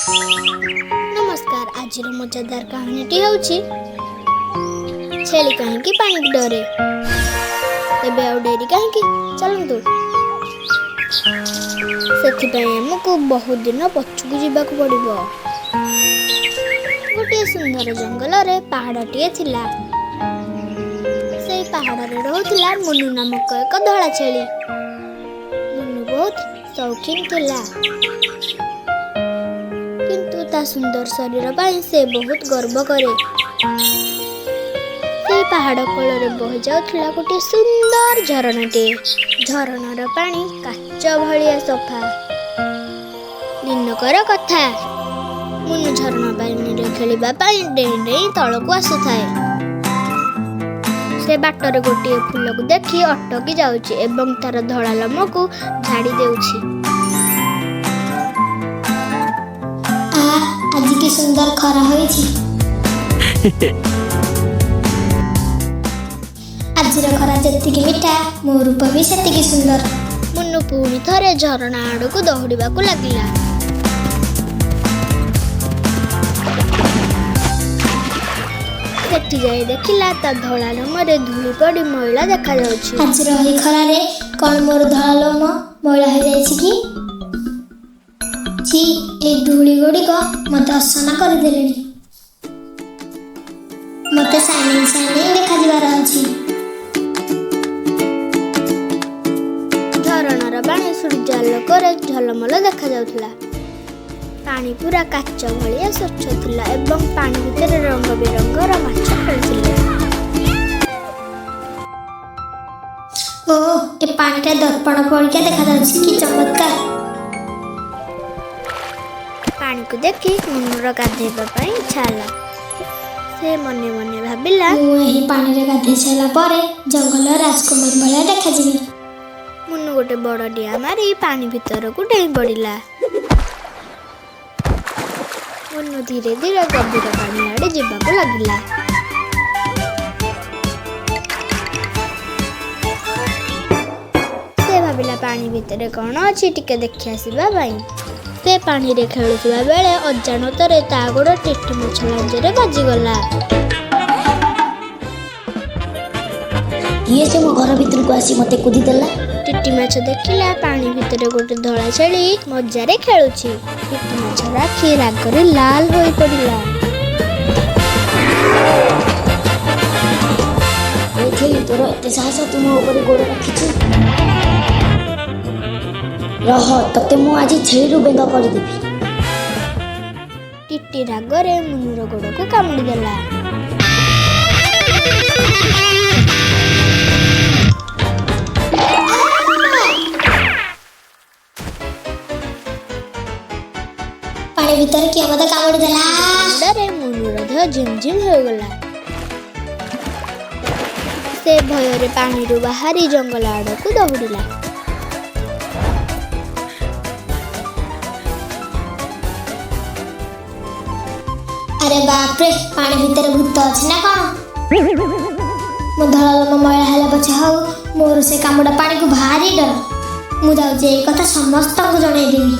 नमस्कार। आज मजादार कहानी होउची छेली कहीं पानी डरे तेबे आउ डेरी कहीं चलतु से आमको बहुत दिन पछकू जावाक पड़ो। गोटे सुंदर जंगल रे पहाड़टिए थिला। से पहाड़ रे रहउथिला मुन्नू नामक एक धला छेली। मुन्नू बहुत शौकीन थिला, किंतु ता सुंदर शरीर पाई से बहुत गर्व करे। से पहाड़ कोल बही जाउथिला गोटे सुंदर झरनाटे। झरनार पानी काच भलिया सफा। दिनकर कथा, मुन्नू झरना पानी रे खेलिबा पाई डेई डेई तळकू आसुथाए। से बाटर गोटे फूल को देखी अटकी जाउची एवं तार धड़ा लम को झाड़ी देउची। आज की सुंदर खरा होईची। आज खरा जेतिकी मिठा मो रूप भी सेतिकी सुंदर। मुन्नू पुणी थरे झरणा आड़ को दौड़िबा को लागिला। सेठी जाई देखिला ता धड़ा लोमरे धूली पड़ी मैला देखा जाउची। आज रही खरा रे कोन मोर धड़ा लोम मैला हो जाईची की? छी ए धूली गुड़ी को मते असना कर देलेनी। मते शाइनिंग शाइनिंग देखा जिबार अछि। झरणार पानी सूर्य आलोकरे झलमल देखा जाउथला। पानी पूरा काच भलिया स्वच्छ थिला एवं पानी भितर रंग बेरंगर माछ खेलुथिले। ओ ए पानीटा दर्पण पड़िया देखा जाउछि की चमत्कार। पानी को देखी मुन्नूर गाधेबा पई इच्छा होला। से मने मने भाबिला मु एही पानी रे गाधे छला परे जंगल राजकुमार भलिया देखा जिबी। मुन्नू गोटे बड़ डिया मारी पानी भितर को डेई पड़िला। मुन्नू धीरे धीरे गभीर पानी आड़े जीवाक लागिला। से भाबिला पानी भितर कौन अछि टिके देखि आसीबा भाई। से पानी रे खेलुथिबा बेले अजाणतरे ता गोड़ टिट्टी माछ लांजरे बाजिगला। ये से मो घर भीतर को आसी मते कुदी देला। टिट्टी माछ देखिला पानी भितर गोटे धला छेली मजारे खेलुची। टिट्टी माछ राखी रागरे लाल होई पड़िला। देखली तोर एते साहस तू मो ऊपर गोड़ रखिछु। रह तते मु आज छेलू बेंग कर देबी। टिट्टी रागरे मुन्नूर गोड़ को कामुड़ी देला। पानी भीतर किया मते कामुड़ी देला। डरे मुन्नूर देह झिमझिम हो गला। से भୟରେ पानी रो बाहरी जंगल आड़ को दौड़िला। अरे बाप रे पानी भीतर भूत अछि ना कोन? मो धला लोम मैला हैला पछे हाउ मोर से कामुडा पानी को भारी डर। मु जाउ जे कथा समस्त को जणाई देबी।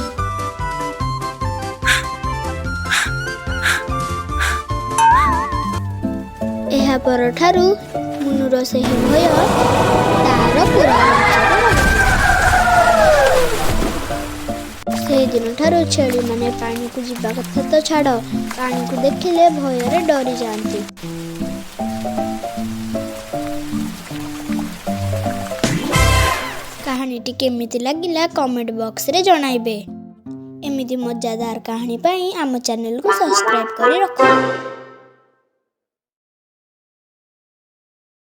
एहा पर ठारू मुन्नूर से भय तार पूरा से दिन ठारू छेली माने पानी को जीवा कथा तो छाड़ पानी को देखिले भୟରେ डरी जाती। कहानीटी केमिति लागिला कमेंट बॉक्स रे जणाइबे। एमिति मजादार कहानी पाई आम चैनल को सब्सक्राइब करी रखो।